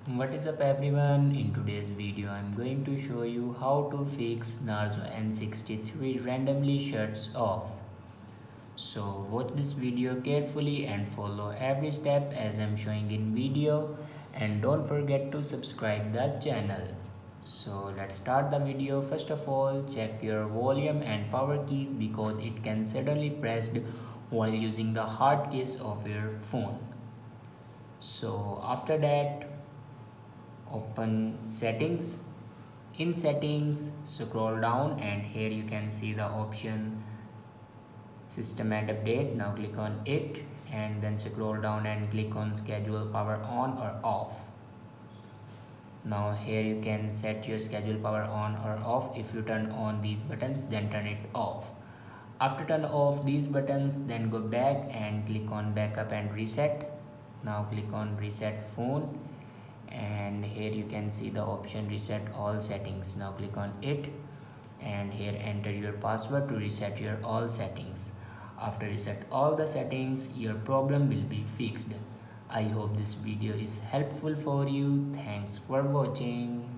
What is up everyone, in today's video I'm going to show you how to fix Narzo N63 randomly shuts off. So watch this video carefully and follow every step as I'm showing in video, and don't forget to subscribe the channel. So let's start the video. First of all, check your volume and power keys because it can suddenly pressed while using the hard case of your phone. So after that, open settings. In settings, scroll down and here you can see the option system and update. Now click on it and then scroll down and click on schedule power on or off. Now here you can set your schedule power on or off. If you turn on these buttons, then turn it off. After turn off these buttons, then go back and click on backup and reset. Now click on reset phone and here you can see the option reset all settings. Now click on it and here enter your password to reset your all settings. After reset all the settings, your problem will be fixed. I hope this video is helpful for you. Thanks for watching.